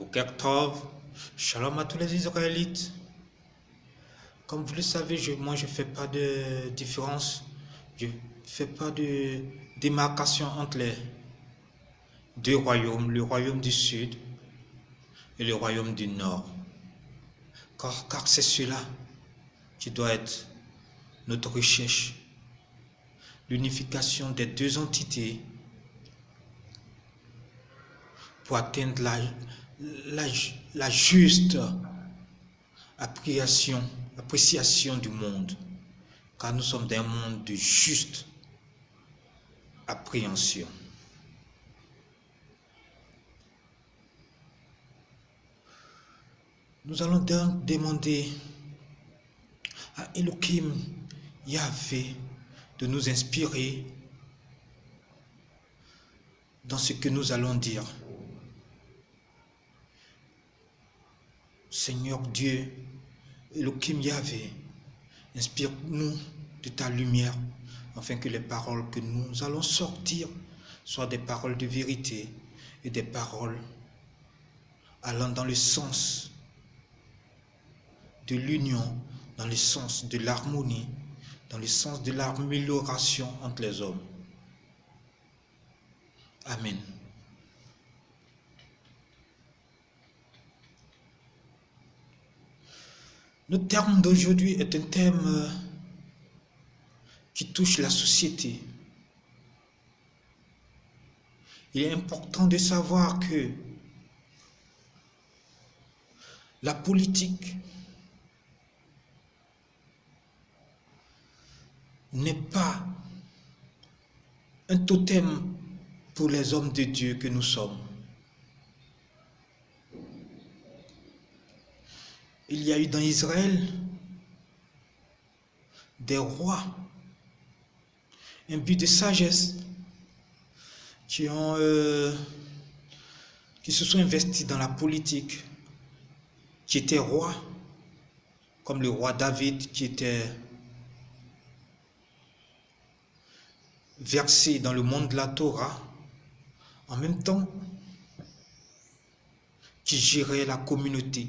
Boker Tov, Shalom à tous les Israélites. Comme vous le savez, moi je ne fais pas de différence, je ne fais pas de démarcation entre les deux royaumes, le royaume du Sud et le royaume du Nord. Car c'est cela qui doit être notre recherche, l'unification des deux entités pour atteindre la juste appréciation du monde, car nous sommes dans un monde de juste appréhension. Nous allons donc demander à Elohim Yahvé de nous inspirer dans ce que nous allons dire. Seigneur Dieu, Elohim Yahvé, inspire-nous de ta lumière, afin que les paroles que nous allons sortir soient des paroles de vérité et des paroles allant dans le sens de l'union, dans le sens de l'harmonie, dans le sens de l'amélioration entre les hommes. Amen. Le terme d'aujourd'hui est un thème qui touche la société. Il est important de savoir que la politique n'est pas un totem pour les hommes de Dieu que nous sommes. Il y a eu dans Israël des rois imbus de sagesse qui se sont investis dans la politique, qui étaient rois, comme le roi David qui était versé dans le monde de la Torah, en même temps qui gérait la communauté,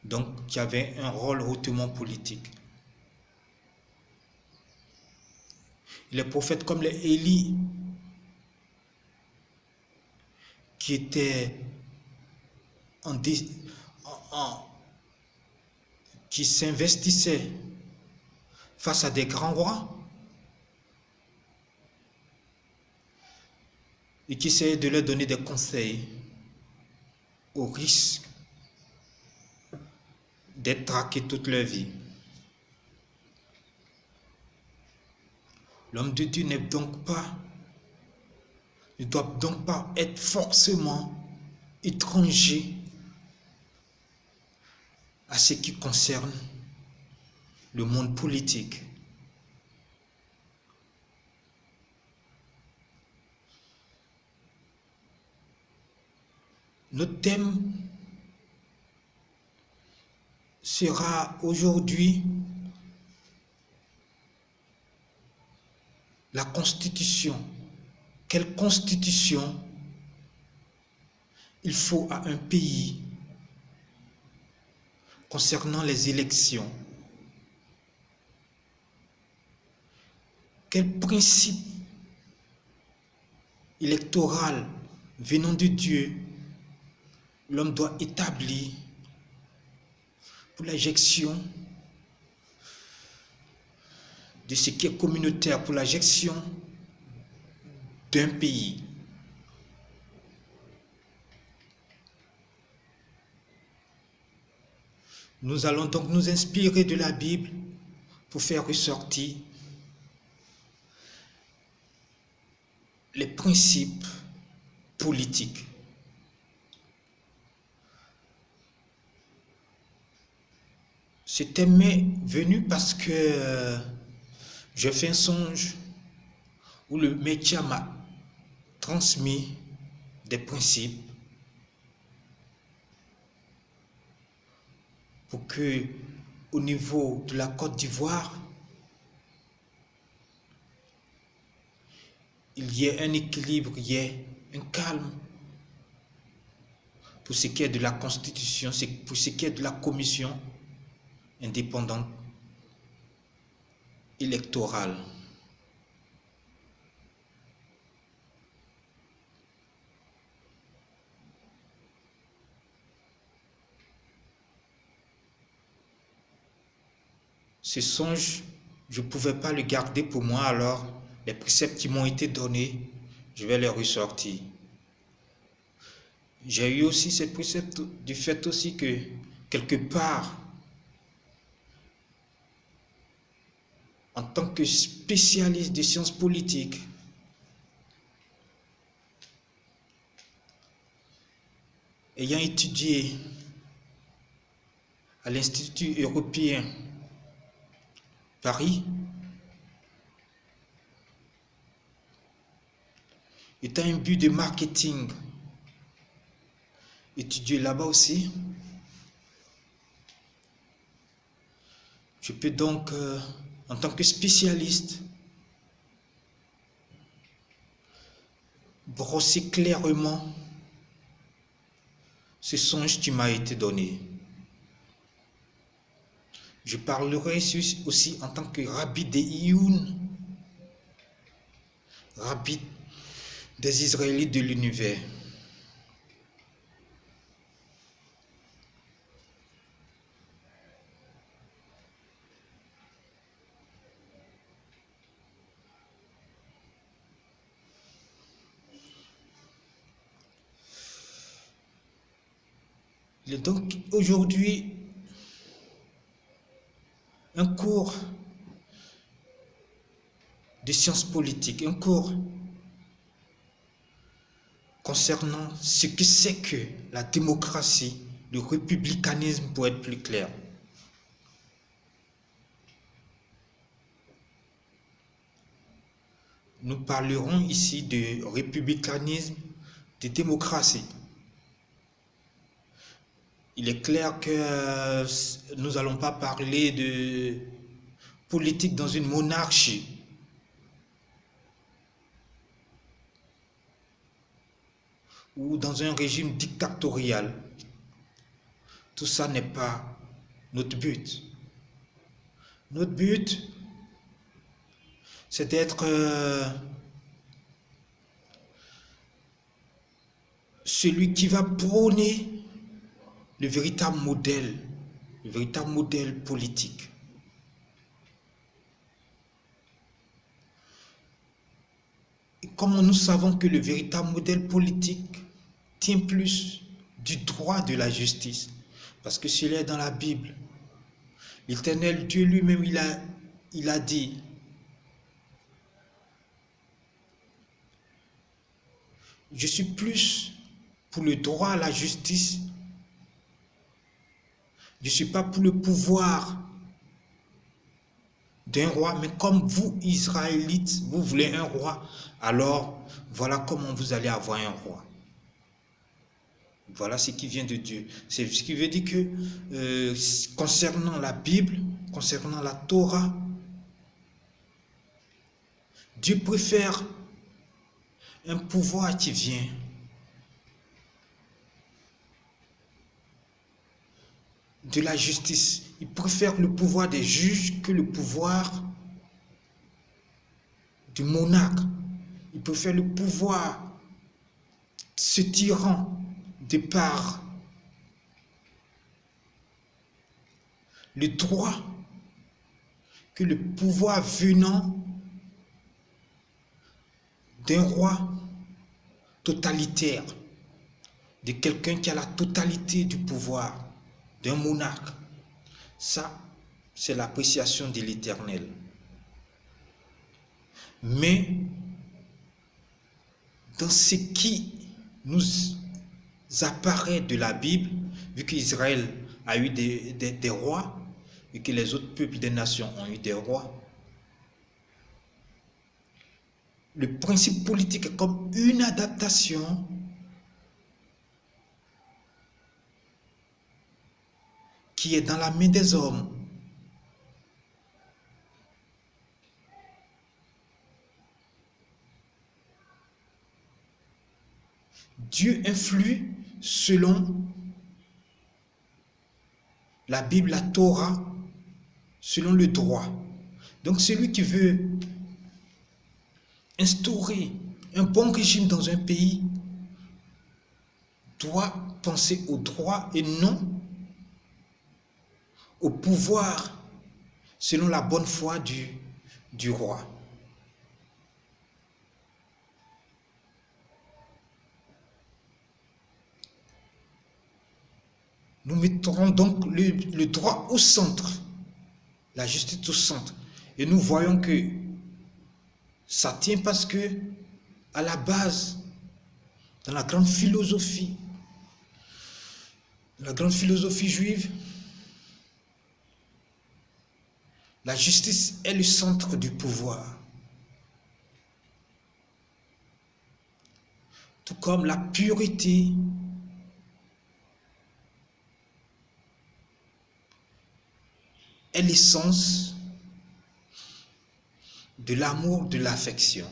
donc qui avait un rôle hautement politique. Les prophètes comme les Élie, qui s'investissaient face à des grands rois et qui essayaient de leur donner des conseils au risque d'être traqués toute leur vie. L'homme de Dieu ne doit donc pas être forcément étranger à ce qui concerne le monde politique. Notre thème sera aujourd'hui la Constitution. Quelle constitution il faut à un pays concernant les élections? Quel principe électoral venant de Dieu l'homme doit établir pour la gestion de ce qui est communautaire, pour la gestion d'un pays? Nous allons donc nous inspirer de la Bible pour faire ressortir les principes politiques. Ce thème m'est venu parce que j'ai fait un songe où le métier m'a transmis des principes pour que, au niveau de la Côte d'Ivoire, il y ait un équilibre, il y ait un calme, pour ce qui est de la Constitution, pour ce qui est de la commission indépendante électorale. Ce songe, je ne pouvais pas le garder pour moi, alors les préceptes qui m'ont été donnés, je vais les ressortir. J'ai eu aussi ces préceptes du fait aussi que, quelque part, en tant que spécialiste des sciences politiques, ayant étudié à l'Institut européen Paris, étant un but de marketing, étudié là-bas aussi, je peux donc, en tant que spécialiste, brosser clairement ce songe qui m'a été donné. Je parlerai aussi en tant que rabbi des Ioun, rabbi des Israélites de l'univers. Il est donc aujourd'hui un cours de sciences politiques, un cours concernant ce que c'est que la démocratie, le républicanisme pour être plus clair. Nous parlerons ici de républicanisme, de démocratie. Il est clair que nous n'allons pas parler de politique dans une monarchie. Ou dans un régime dictatorial. Tout ça n'est pas notre but. Notre but, c'est d'être celui qui va prôner le véritable modèle politique. Et comme nous savons que le véritable modèle politique tient plus du droit de la justice, parce que s'il est dans la Bible, l'Éternel Dieu lui-même, il a dit, je suis plus pour le droit à la justice. Je ne suis pas pour le pouvoir d'un roi, mais comme vous, Israélites, vous voulez un roi, alors voilà comment vous allez avoir un roi. Voilà ce qui vient de Dieu. C'est ce qui veut dire que concernant la Bible, concernant la Torah, Dieu préfère un pouvoir qui vient de la justice. Il préfère le pouvoir des juges que le pouvoir du monarque. Il préfère le pouvoir de ce tyran de par le droit que le pouvoir venant d'un roi totalitaire, de quelqu'un qui a la totalité du pouvoir, d'un monarque. Ça, c'est l'appréciation de l'Éternel. Mais dans ce qui nous apparaît de la Bible, vu qu'Israël a eu des rois et que les autres peuples des nations ont eu des rois, le principe politique est comme une adaptation qui est dans la main des hommes. Dieu influe selon la Bible, la Torah, selon le droit. Donc celui qui veut instaurer un bon régime dans un pays doit penser au droit et non au pouvoir selon la bonne foi du roi. Nous mettrons donc le droit au centre, la justice au centre. Et nous voyons que ça tient parce que, à la base, dans la grande philosophie juive, la justice est le centre du pouvoir. Tout comme la pureté est l'essence de l'amour, de l'affection.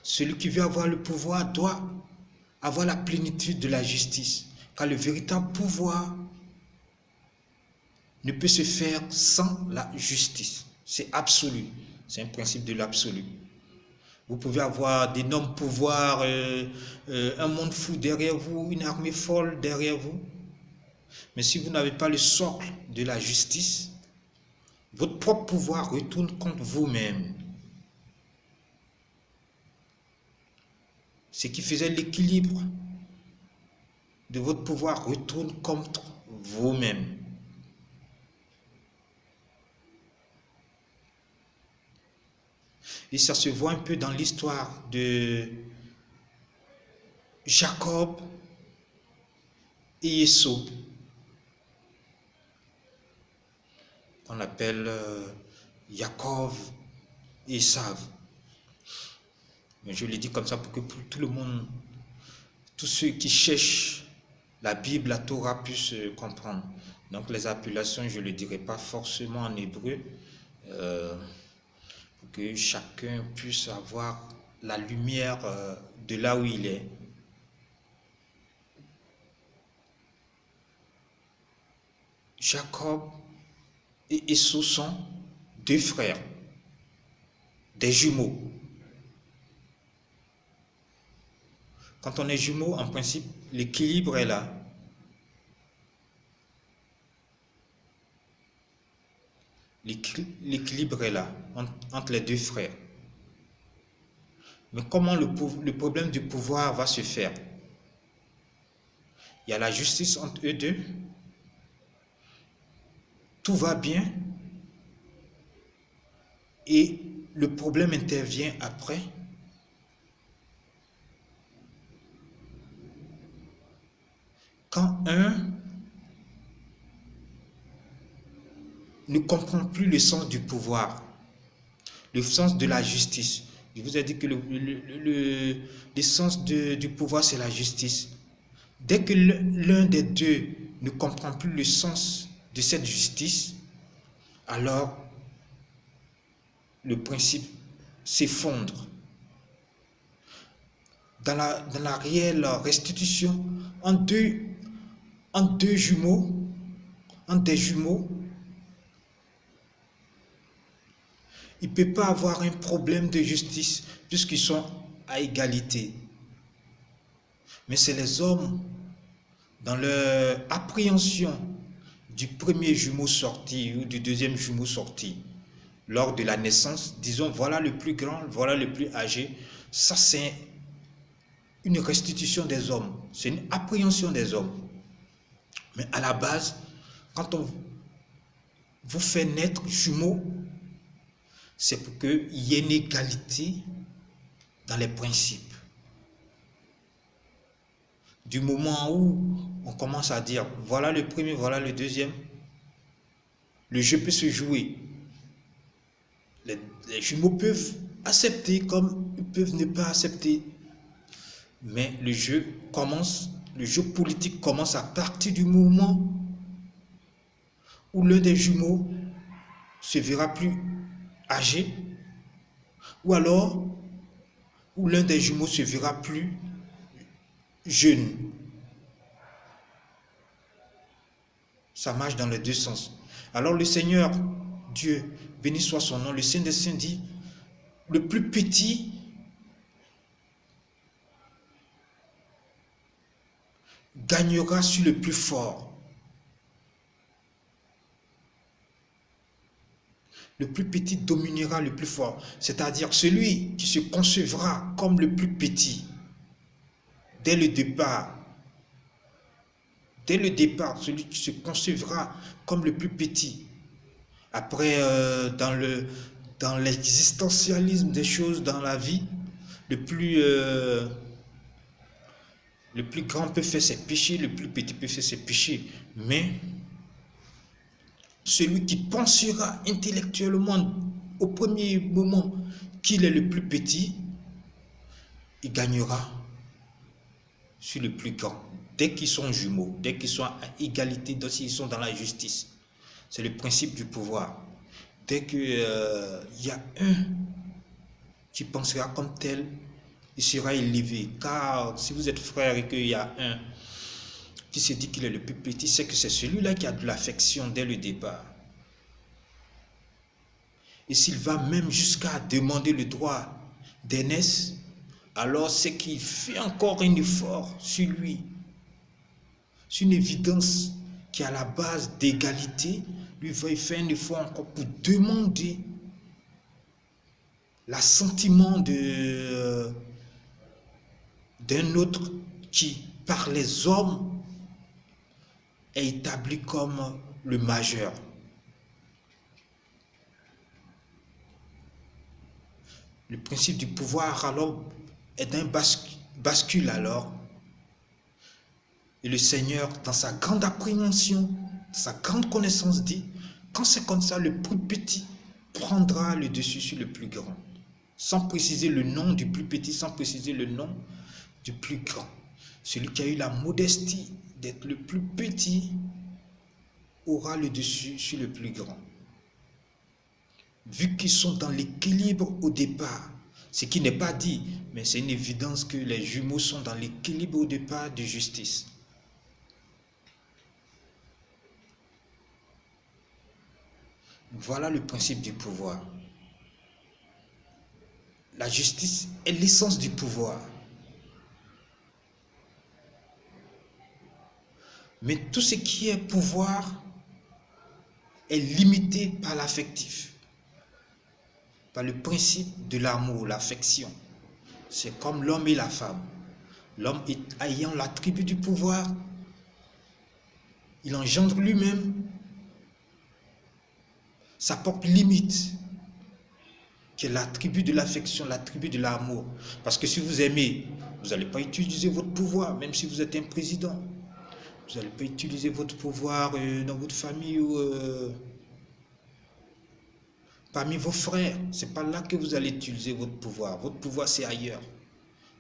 Celui qui veut avoir le pouvoir doit avoir la plénitude de la justice, car le véritable pouvoir ne peut se faire sans la justice. C'est absolu, c'est un principe de l'absolu. Vous pouvez avoir d'énormes pouvoirs, un monde fou derrière vous, une armée folle derrière vous, mais si vous n'avez pas le socle de la justice, votre propre pouvoir retourne contre vous-même. Ce qui faisait l'équilibre de votre pouvoir retourne contre vous-même. Et ça se voit un peu dans l'histoire de Jacob et Esau, qu'on appelle Jacob et Esav. Mais je le dis comme ça pour que tout le monde, tous ceux qui cherchent la Bible, la Torah puissent comprendre. Donc les appellations, je ne le dirai pas forcément en hébreu, pour que chacun puisse avoir la lumière de là où il est. Jacob et Esau sont deux frères, des jumeaux. Quand on est jumeaux, en principe, l'équilibre est là. L'équilibre est là entre les deux frères. Mais comment le problème du pouvoir va se faire? Il y a la justice entre eux deux. Tout va bien. Et le problème intervient après. Quand un ne comprend plus le sens du pouvoir, le sens de la justice. Je vous ai dit que le sens du pouvoir, c'est la justice. Dès que l'un des deux ne comprend plus le sens de cette justice, alors le principe s'effondre. Dans la réelle restitution, en des jumeaux, il ne peut pas avoir un problème de justice puisqu'ils sont à égalité. Mais c'est les hommes, dans leur appréhension du premier jumeau sorti ou du deuxième jumeau sorti, lors de la naissance, disons voilà le plus grand, voilà le plus âgé, ça c'est une restitution des hommes, c'est une appréhension des hommes. Mais à la base, quand on vous fait naître jumeaux, c'est pour qu'il y ait une égalité dans les principes. Du moment où on commence à dire voilà le premier, voilà le deuxième, le jeu peut se jouer. Les jumeaux peuvent accepter comme ils peuvent ne pas accepter. Mais le jeu politique commence à partir du moment où l'un des jumeaux se verra plus âgé, ou alors où l'un des jumeaux se verra plus jeune. Ça marche dans les deux sens. Alors le Seigneur, Dieu, béni soit son nom, le Saint des Saints dit, le plus petit gagnera sur le plus fort. Le plus petit dominera le plus fort. C'est-à-dire celui qui se concevra comme le plus petit dès le départ. Dès le départ, celui qui se concevra comme le plus petit. Après, dans l'existentialisme des choses dans la vie, le plus grand peut faire ses péchés, le plus petit peut faire ses péchés. Mais celui qui pensera intellectuellement au premier moment qu'il est le plus petit, il gagnera sur le plus grand. Dès qu'ils sont jumeaux, dès qu'ils sont à égalité, donc ils sont dans la justice. C'est le principe du pouvoir. Dès qu'il y a un qui pensera comme tel, il sera élevé. Car si vous êtes frère et qu'il y a un qui se dit qu'il est le plus petit, c'est que c'est celui-là qui a de l'affection dès le départ. Et s'il va même jusqu'à demander le droit d'aînesse, alors c'est qu'il fait encore un effort sur lui. C'est une évidence qui est à la base d'égalité. Lui va faire un effort encore pour demander l'assentiment d'un autre qui, par les hommes, est établi comme le majeur. Le principe du pouvoir alors est d'un bascule alors. Et le Seigneur, dans sa grande appréhension, dans sa grande connaissance, dit, quand c'est comme ça, le plus petit prendra le dessus sur le plus grand. Sans préciser le nom du plus petit, sans préciser le nom du plus grand. Celui qui a eu la modestie d'être le plus petit aura le dessus sur le plus grand. Vu qu'ils sont dans l'équilibre au départ, ce qui n'est pas dit, mais c'est une évidence que les jumeaux sont dans l'équilibre au départ de justice. Voilà le principe du pouvoir. La justice est l'essence du pouvoir. Mais tout ce qui est pouvoir est limité par l'affectif, par le principe de l'amour, l'affection. C'est comme l'homme et la femme. L'homme ayant l'attribut du pouvoir, il engendre lui-même sa propre limite, qui est l'attribut de l'affection, l'attribut de l'amour. Parce que si vous aimez, vous n'allez pas utiliser votre pouvoir, même si vous êtes un président. Vous n'allez pas utiliser votre pouvoir dans votre famille ou parmi vos frères. Ce n'est pas là que vous allez utiliser votre pouvoir. Votre pouvoir, c'est ailleurs.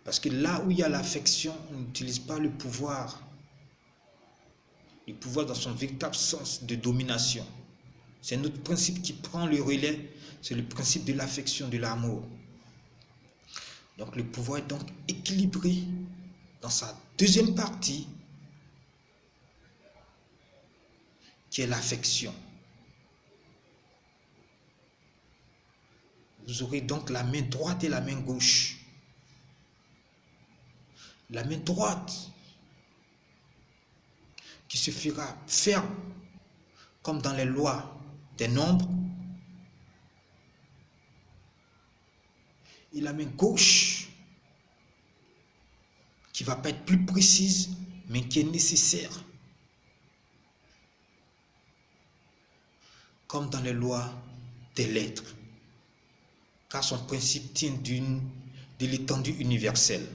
Parce que là où il y a l'affection, on n'utilise pas le pouvoir. Le pouvoir dans son véritable sens de domination. C'est notre principe qui prend le relais. C'est le principe de l'affection, de l'amour. Donc le pouvoir est donc équilibré dans sa deuxième partie, qui est l'affection. Vous aurez donc la main droite et la main gauche. La main droite qui se fera ferme comme dans les lois des nombres. Et la main gauche qui ne va pas être plus précise, mais qui est nécessaire. Comme dans les lois des lettres, car son principe tient de l'étendue universelle.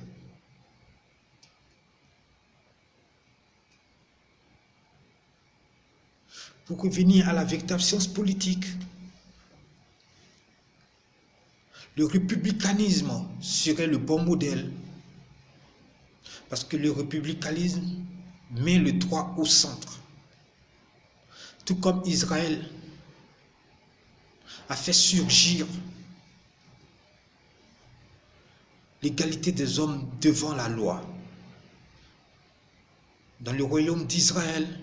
Pour revenir à la véritable science politique, le républicanisme serait le bon modèle, parce que le républicanisme met le droit au centre. Tout comme Israël a fait surgir l'égalité des hommes devant la loi. Dans le royaume d'Israël,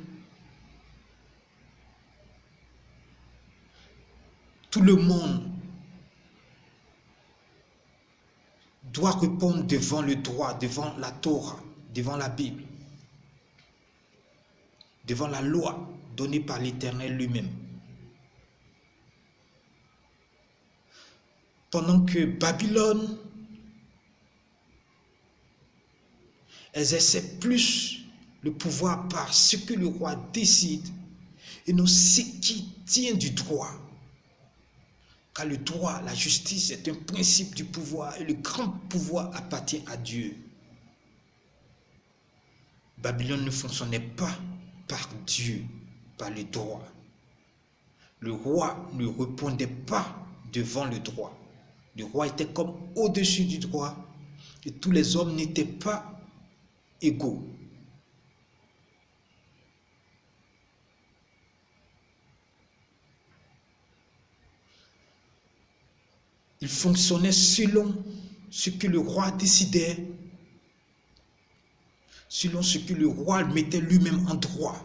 tout le monde doit répondre devant le droit, devant la Torah, devant la Bible, devant la loi donnée par l'Éternel lui-même. Pendant que Babylone exerçait plus le pouvoir par ce que le roi décide et non ce qui tient du droit. Car le droit, la justice est un principe du pouvoir et le grand pouvoir appartient à Dieu. Babylone ne fonctionnait pas par Dieu, par le droit. Le roi ne répondait pas devant le droit. Le roi était comme au-dessus du droit et tous les hommes n'étaient pas égaux. Il fonctionnait selon ce que le roi décidait, selon ce que le roi mettait lui-même en droit,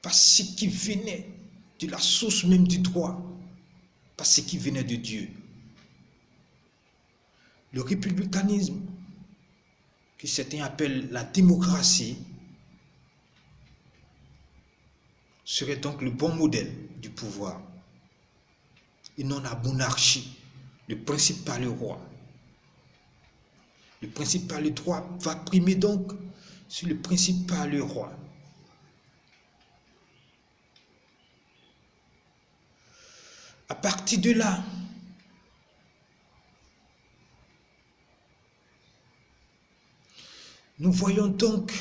par ce qui venait de la source même du droit, par ce qui venait de Dieu. Le républicanisme, que certains appellent la démocratie, serait donc le bon modèle du pouvoir, et non la monarchie, le principe par le roi. Le principe par le droit va primer donc sur le principe par le roi. À partir de là, nous voyons donc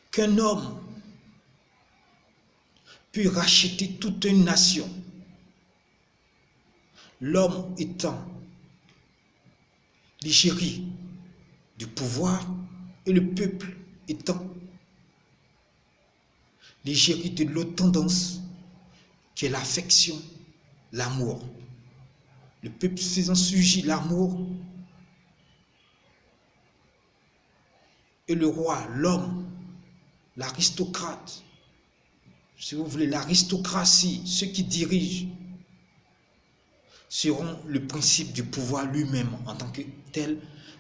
qu'un homme peut racheter toute une nation. L'homme étant l'égérie du pouvoir et le peuple étant l'égérie de l'autre tendance qui est l'affection, l'amour. Le peuple faisant surgir l'amour et le roi, l'homme, l'aristocrate, si vous voulez, l'aristocratie, ceux qui dirigent, seront le principe du pouvoir lui-même en tant que tel,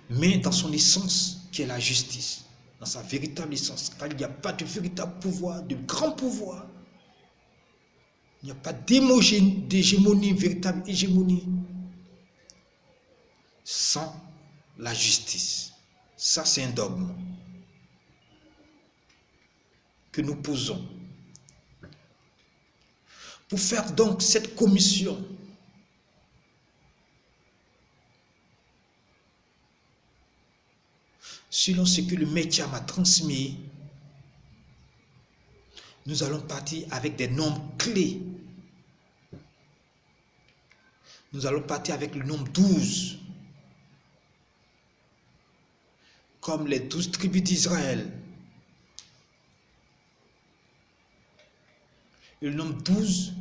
mais dans son essence qui est la justice, dans sa véritable essence, car il n'y a pas de véritable pouvoir, de grand pouvoir. Il n'y a pas d'hégémonie, véritable hégémonie, sans la justice. Ça, c'est un dogme que nous posons. Pour faire donc cette commission, selon ce que le média m'a transmis, nous allons partir avec des nombres clés. Nous allons partir avec le nombre 12, comme les 12 tribus d'Israël. Le nombre 12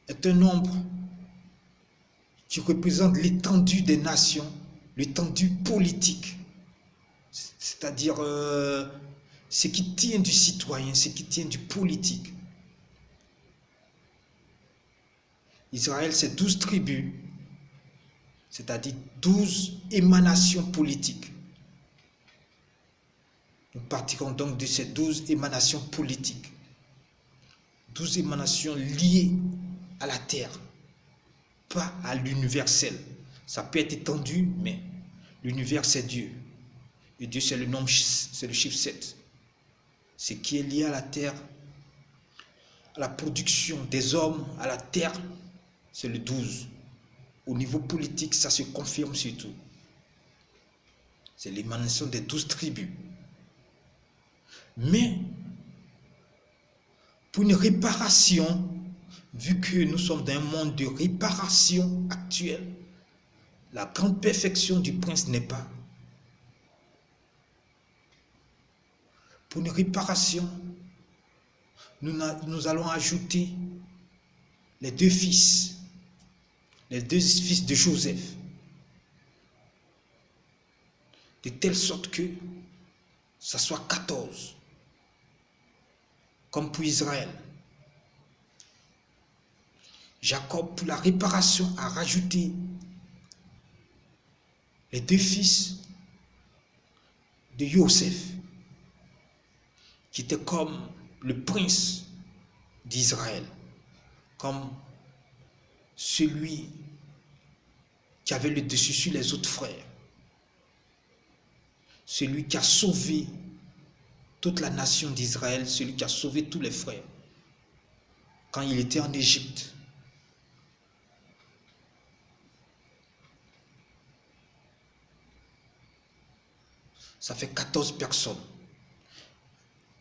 est un nombre qui représente l'étendue des nations, l'étendue politique, c'est-à-dire ce qui tient du citoyen, ce qui tient du politique. Israël, c'est 12 tribus, c'est-à-dire 12 émanations politiques. Nous partirons donc de ces 12 émanations politiques. 12 émanations liées à la terre, pas à l'universel. Ça peut être étendu, mais l'univers c'est Dieu. Et Dieu c'est le nombre, c'est le chiffre 7. Ce qui est lié à la terre, à la production des hommes, à la terre, c'est le 12. Au niveau politique, ça se confirme surtout. C'est l'émanation des 12 tribus. Mais, pour une réparation, vu que nous sommes dans un monde de réparation actuelle, la grande perfection du prince n'est pas. Pour une réparation, nous allons ajouter les 2 fils, les deux fils de Joseph, de telle sorte que ça soit 14, comme pour Israël. Jacob, pour la réparation, a rajouté les deux fils de Joseph, qui était comme le prince d'Israël, comme celui qui avait le dessus sur les autres frères, celui qui a sauvé toute la nation d'Israël, celui qui a sauvé tous les frères quand il était en Égypte. Ça fait 14 personnes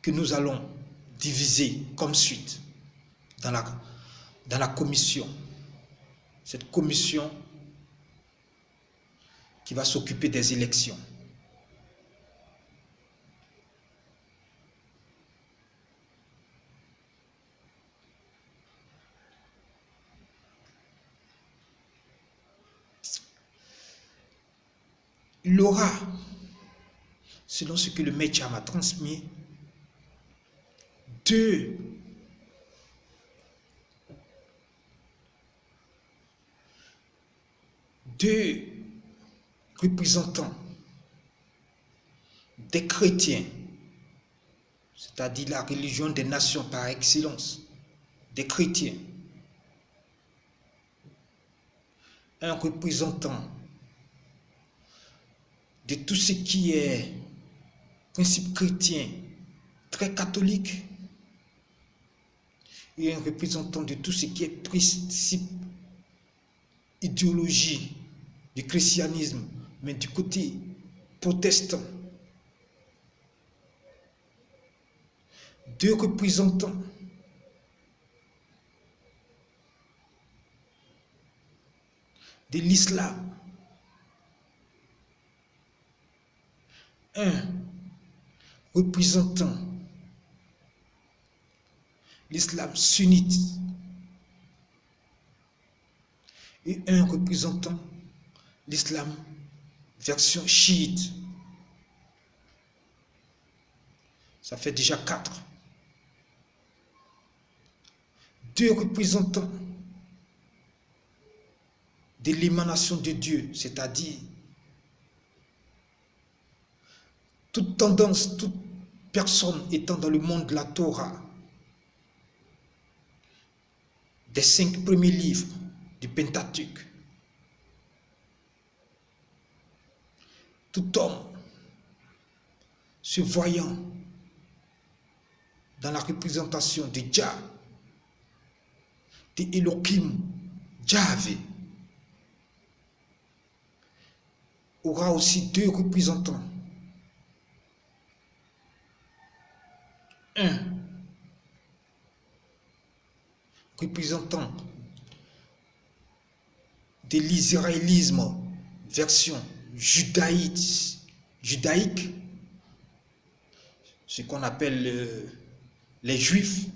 que nous allons diviser comme suite dans la commission. Cette commission qui va s'occuper des élections. Il aura, selon ce que le Maître m'a transmis, deux représentants des chrétiens, c'est-à-dire la religion des nations par excellence, des chrétiens. Un représentant de tout ce qui est principe chrétien très catholique et un représentant de tout ce qui est principe idéologie du christianisme, mais du côté protestant. Deux représentants de l'islam. Un représentant l'islam sunnite et un représentant l'islam version chiite. Ça fait déjà 4. Deux représentants de l'émanation de Dieu, c'est-à-dire toute tendance, toute personne étant dans le monde de la Torah, des 5 premiers livres du Pentateuque. Tout homme se voyant dans la représentation de Jah, de Elohim, Yahvé, aura aussi deux représentants. Un représentant de l'israélisme version judaïque, ce qu'on appelle les juifs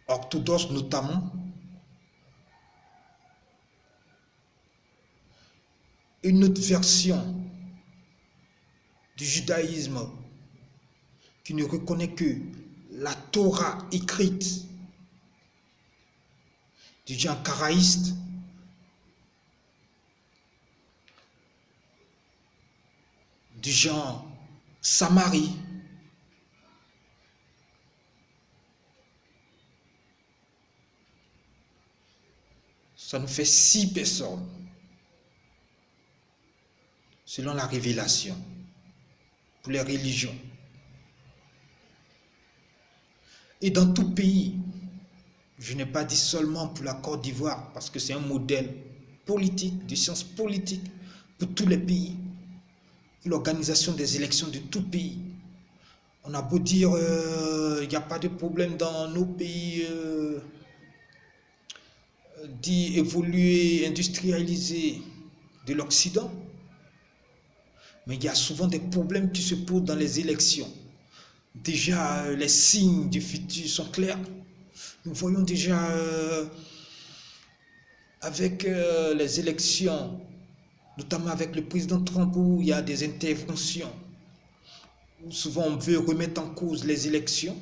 orthodoxes notamment, une autre version du judaïsme qui ne reconnaît que la Torah écrite du genre karaïste, du genre Samarie, ça nous fait 6 personnes selon la révélation pour les religions. Et dans tout pays, je n'ai pas dit seulement pour la Côte d'Ivoire, parce que c'est un modèle politique, de sciences politiques pour tous les pays. L'organisation des élections de tout pays. On a beau dire il n'y a pas de problème dans nos pays dits évolués, industrialisés de l'Occident, mais il y a souvent des problèmes qui se posent dans les élections. Déjà, les signes du futur sont clairs. Nous voyons déjà avec les élections, notamment avec le président Trump, où il y a des interventions, où souvent on veut remettre en cause les élections,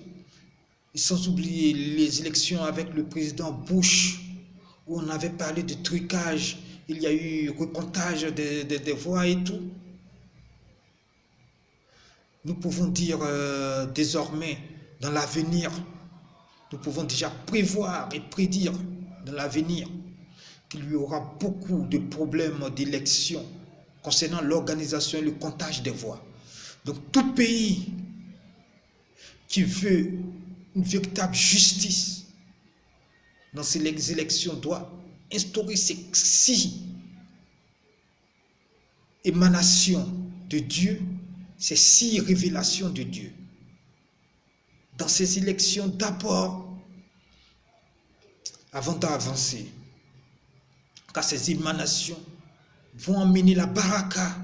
et sans oublier les élections avec le président Bush, où on avait parlé de trucage, il y a eu recomptage des voix et tout. Nous pouvons dire désormais, dans l'avenir, nous pouvons déjà prévoir et prédire dans l'avenir qu'il y aura beaucoup de problèmes d'élection concernant l'organisation et le comptage des voix. Donc tout pays qui veut une véritable justice dans ces élections doit instaurer ces 6 émanations de Dieu, ces 6 révélations de Dieu. Dans ces élections, d'abord, avant d'avancer, car ces émanations vont emmener la baraka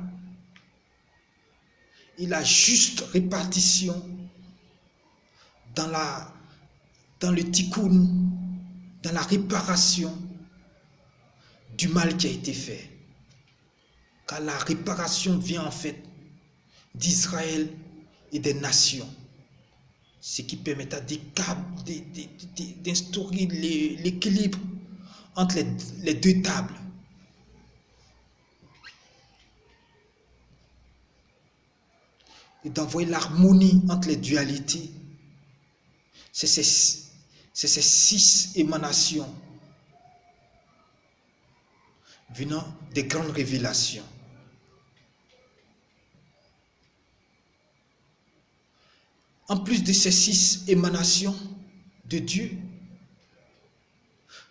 et la juste répartition dans le tikkun, dans la réparation du mal qui a été fait. Car la réparation vient en fait d'Israël et des nations, ce qui permettra d'instaurer l'équilibre entre les 2 tables. Et d'envoyer l'harmonie entre les dualités. C'est ces 6 émanations venant des grandes révélations. En plus de ces 6 émanations de Dieu,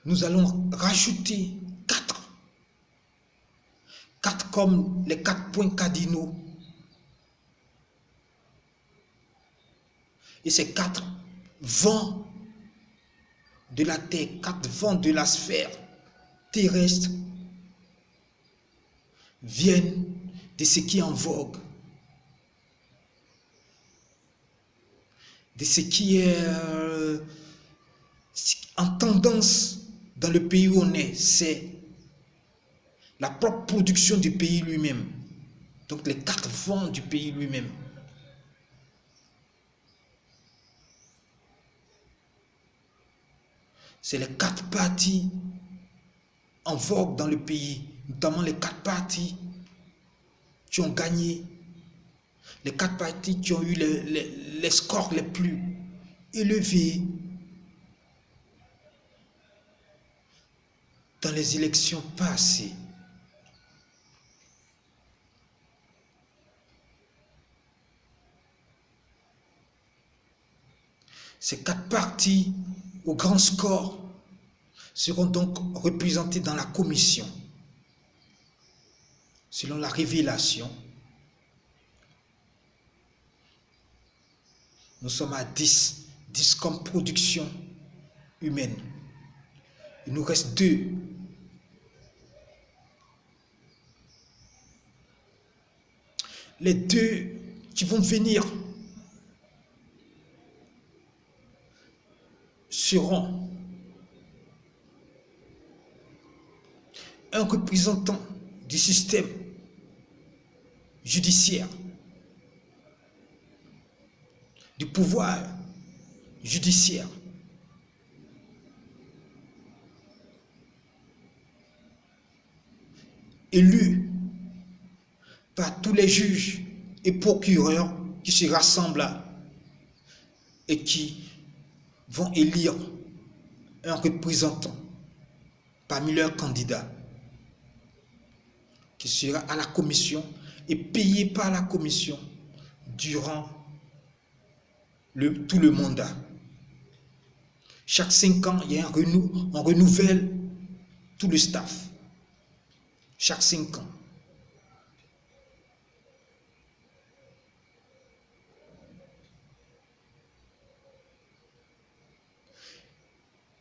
nous allons rajouter 4. 4 comme les 4 points cardinaux. Et ces 4 vents de la terre, 4 vents de la sphère terrestre viennent de ce qui est en vogue, de ce qui est en tendance dans le pays où on est. C'est la propre production du pays lui-même. Donc les 4 vents du pays lui-même. C'est les 4 partis en vogue dans le pays, notamment les 4 partis qui ont gagné, les 4 partis qui ont eu les scores les plus élevés dans les élections passées. Ces 4 partis au grand score seront donc représentés dans la commission. Selon la révélation, nous sommes à 10 comme production humaine. Il nous reste 2. Les 2 qui vont venir seront un représentant du système judiciaire, du pouvoir judiciaire, élu par tous les juges et procureurs qui se rassemblent là et qui vont élire un représentant parmi leurs candidats qui sera à la commission et payé par la commission durant tout le mandat. Chaque 5 ans, il y a on renouvelle tout le staff. Chaque 5 ans.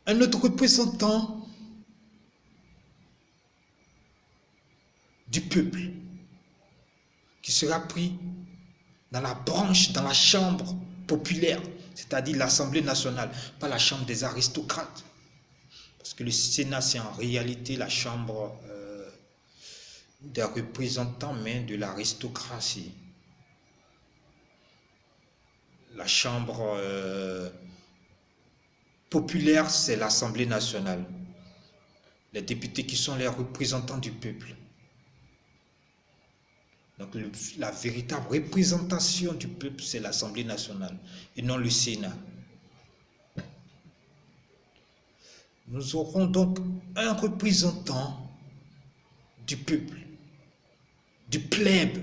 Un autre représentant du peuple qui sera pris dans la branche, dans la chambre populaire, c'est-à-dire l'Assemblée nationale, pas la chambre des aristocrates. Parce que le Sénat, c'est en réalité la chambre des représentants, mais de l'aristocratie. La chambre populaire, c'est l'Assemblée nationale. Les députés qui sont les représentants du peuple. Donc la véritable représentation du peuple, c'est l'Assemblée nationale et non le Sénat. Nous aurons donc un représentant du peuple, du plèbe,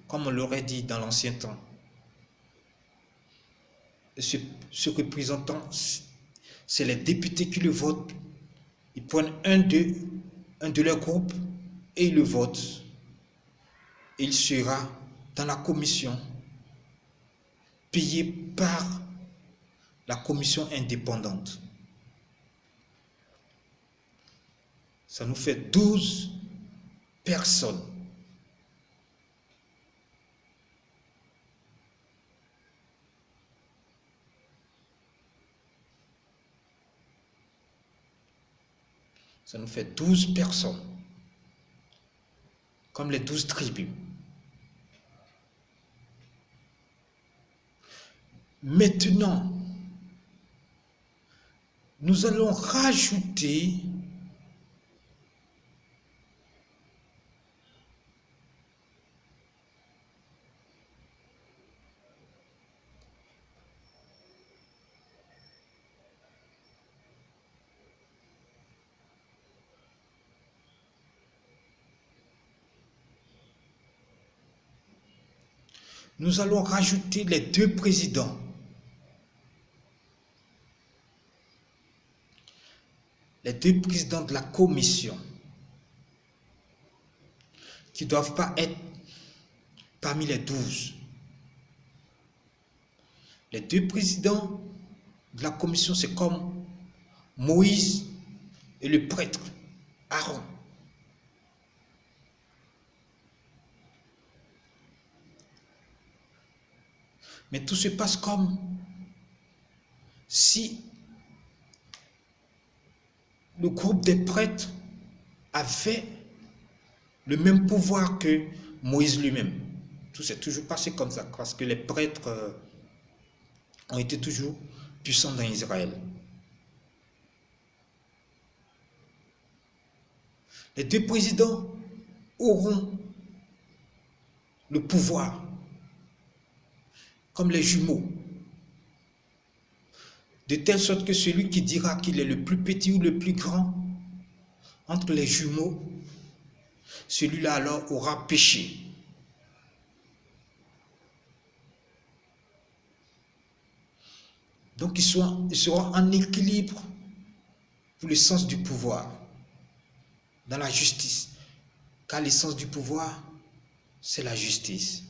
comme on l'aurait dit dans l'ancien temps. Et ce représentant, c'est les députés qui le votent. Ils prennent un de leurs groupes et ils le votent. Il sera dans la commission, payé par la commission indépendante. Ça nous fait 12 personnes. Ça nous fait 12 personnes. Comme les 12 tribus. Maintenant, nous allons rajouter les 2 présidents. Les 2 présidents de la commission qui ne doivent pas être parmi les 12. Les 2 présidents de la commission, c'est comme Moïse et le prêtre Aaron. Mais tout se passe comme si le groupe des prêtres avait le même pouvoir que Moïse lui-même. Tout s'est toujours passé comme ça, parce que les prêtres ont été toujours puissants dans Israël. Les 2 présidents auront le pouvoir, comme les jumeaux, de telle sorte que celui qui dira qu'il est le plus petit ou le plus grand entre les jumeaux, celui-là alors aura péché. Donc ils seront en équilibre pour le sens du pouvoir, dans la justice. Car l'essence du pouvoir, c'est la justice.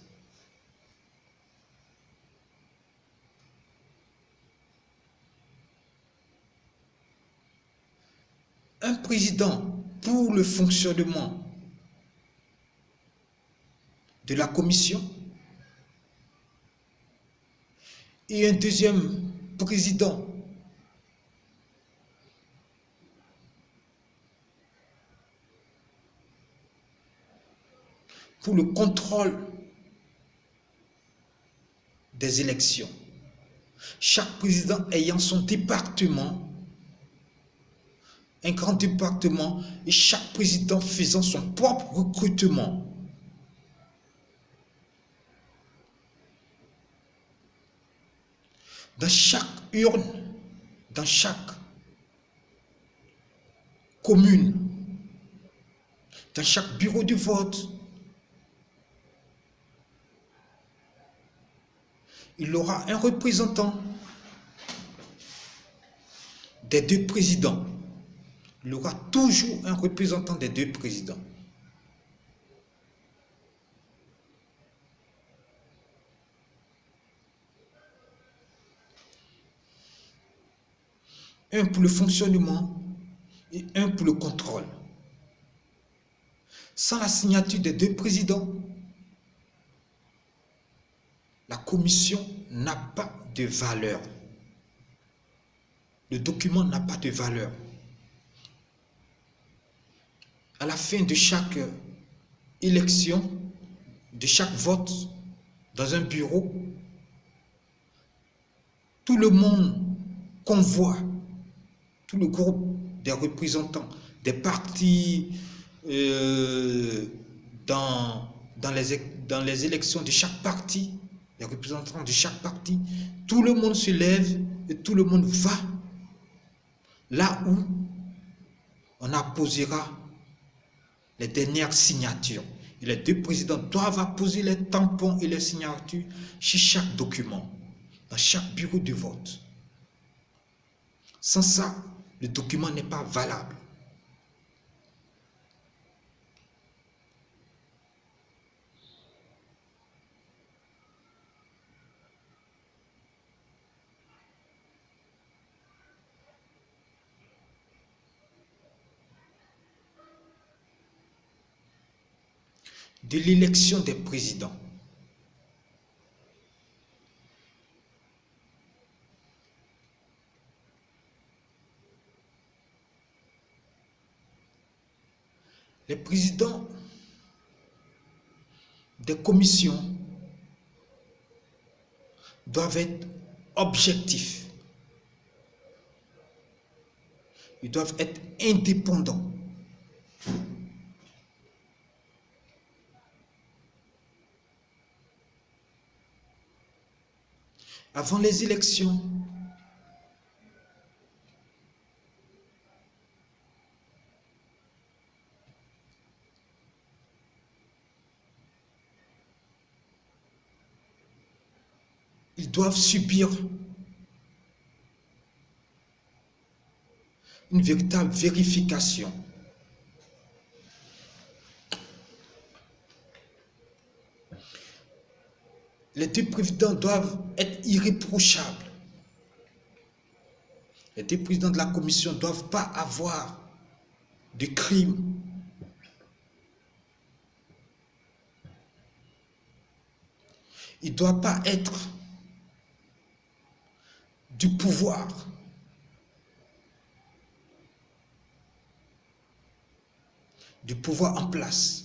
Un président pour le fonctionnement de la commission et un deuxième président pour le contrôle des élections. Chaque président ayant son département, un grand département, et chaque président faisant son propre recrutement. Dans chaque urne, dans chaque commune, dans chaque bureau de vote, il aura un représentant des 2 présidents. Il aura toujours un représentant des 2 présidents. Un pour le fonctionnement et un pour le contrôle. Sans la signature des 2 présidents, la commission n'a pas de valeur. Le document n'a pas de valeur. à la fin de chaque élection, de chaque vote dans un bureau, tout le monde convoie, tout le groupe des représentants des partis dans les élections de chaque parti, les représentants de chaque parti, tout le monde se lève et tout le monde va là où on apposera les dernières signatures. Et les deux présidents doivent apposer les tampons et les signatures chez chaque document, dans chaque bureau de vote. Sans ça, le document n'est pas valable. De l'élection des présidents. Les présidents des commissions doivent être objectifs. Ils doivent être indépendants. Avant les élections, ils doivent subir une véritable vérification. Les deux présidents doivent être irréprochables. Les deux présidents de la commission ne doivent pas avoir de crimes. Il ne doit pas être du pouvoir. Du pouvoir en place.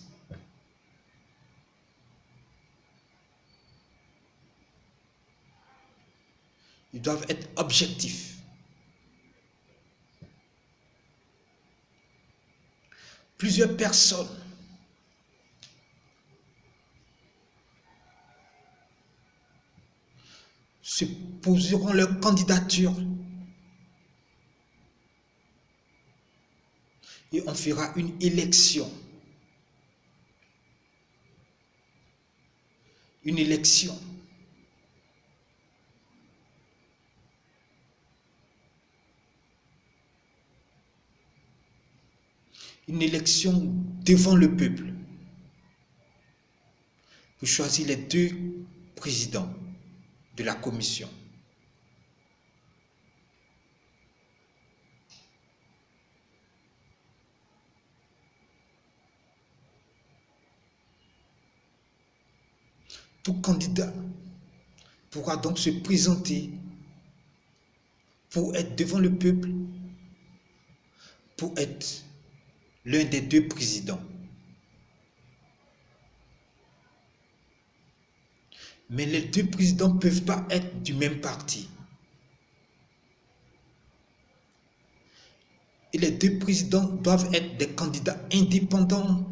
Ils doivent être objectifs. Plusieurs personnes se poseront leur candidature et on fera une élection. Une élection. Une élection devant le peuple pour choisir les deux présidents de la commission. Tout candidat pourra donc se présenter pour être devant le peuple, pour être l'un des deux présidents. Mais les deux présidents ne peuvent pas être du même parti. Et les deux présidents doivent être des candidats indépendants,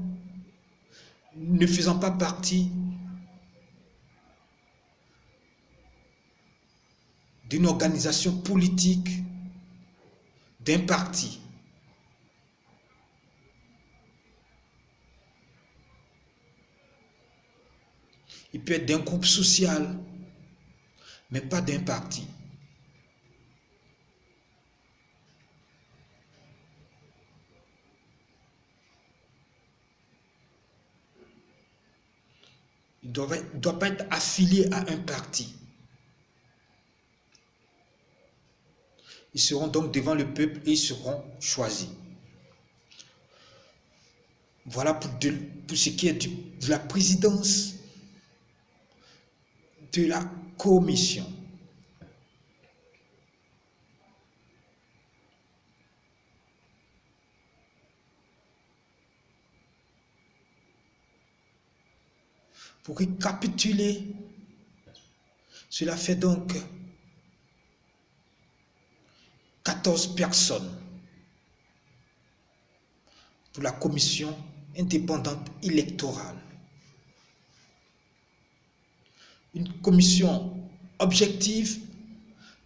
ne faisant pas partie d'une organisation politique, d'un parti. Il peut être d'un groupe social, mais pas d'un parti. Il ne doit pas être affilié à un parti. Ils seront donc devant le peuple et ils seront choisis. Voilà pour ce qui est de la présidence de la commission. Pour récapituler, cela fait donc 14 personnes pour la commission indépendante électorale. Une commission objective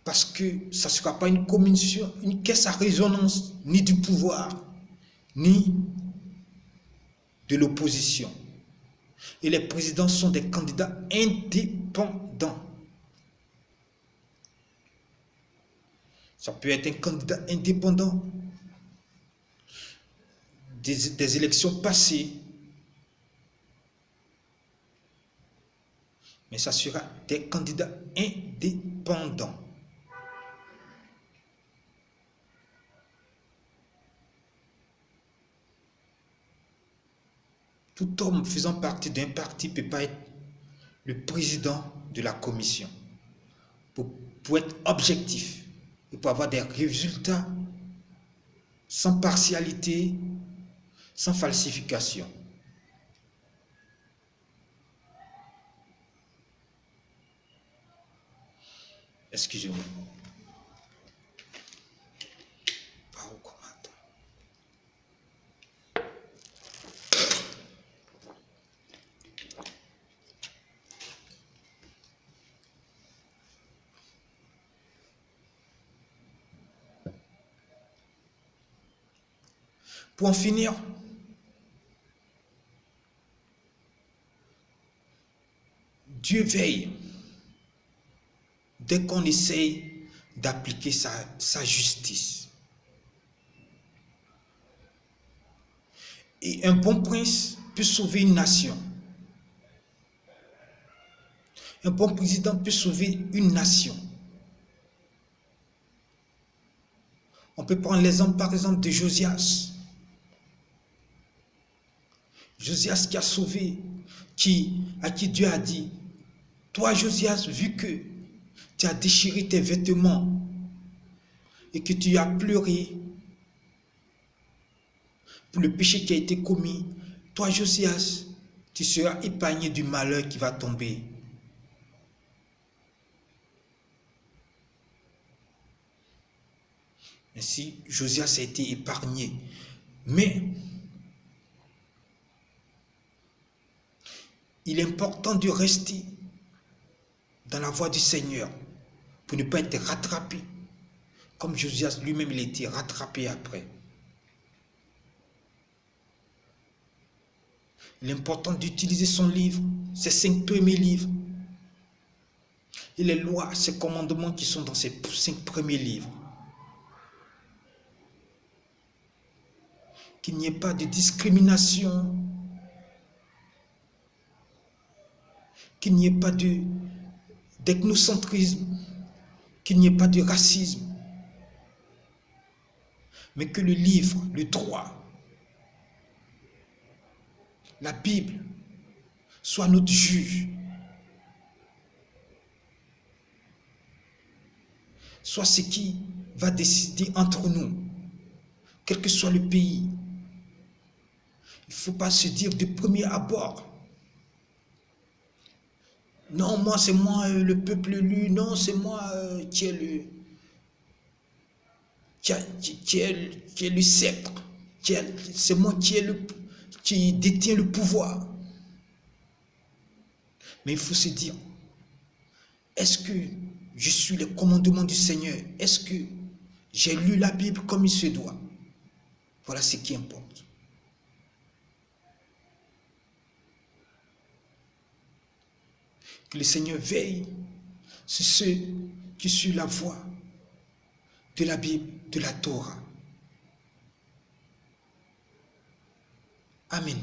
parce que ça ne sera pas une commission, une caisse à résonance ni du pouvoir, ni de l'opposition. Et les présidents sont des candidats indépendants. Ça peut être un candidat indépendant des élections passées, mais ça sera des candidats indépendants. Tout homme faisant partie d'un parti ne peut pas être le président de la commission. Pour être objectif et pour avoir des résultats sans partialité, sans falsification. Excusez-moi. Pour en finir, Dieu veille dès qu'on essaye d'appliquer sa justice. Et un bon prince peut sauver une nation. Un bon président peut sauver une nation. On peut prendre l'exemple par exemple de Josias. Josias qui a sauvé, à qui Dieu a dit, toi Josias, vu que tu as déchiré tes vêtements et que tu as pleuré pour le péché qui a été commis, toi Josias, tu seras épargné du malheur qui va tomber. Ainsi, Josias a été épargné. Mais il est important de rester dans la voie du Seigneur pour ne pas être rattrapé, comme Josias lui-même il a été rattrapé après. Il est important d'utiliser son livre, ses 5 premiers livres, et les lois, ses commandements qui sont dans ces 5 premiers livres. Qu'il n'y ait pas de discrimination, qu'il n'y ait pas d'ethnocentrisme, qu'il n'y ait pas de racisme, mais que le livre, le droit, la Bible soit notre juge, soit ce qui va décider entre nous, quel que soit le pays. Il ne faut pas se dire de premier abord, non, moi c'est moi le peuple élu, non c'est moi qui est le sceptre, c'est moi qui détient le pouvoir. Mais il faut se dire, est-ce que je suis les commandements du Seigneur? Est-ce que j'ai lu la Bible comme il se doit? Voilà ce qui importe. Que le Seigneur veille sur ceux qui suivent la voie de la Bible, de la Torah. Amen.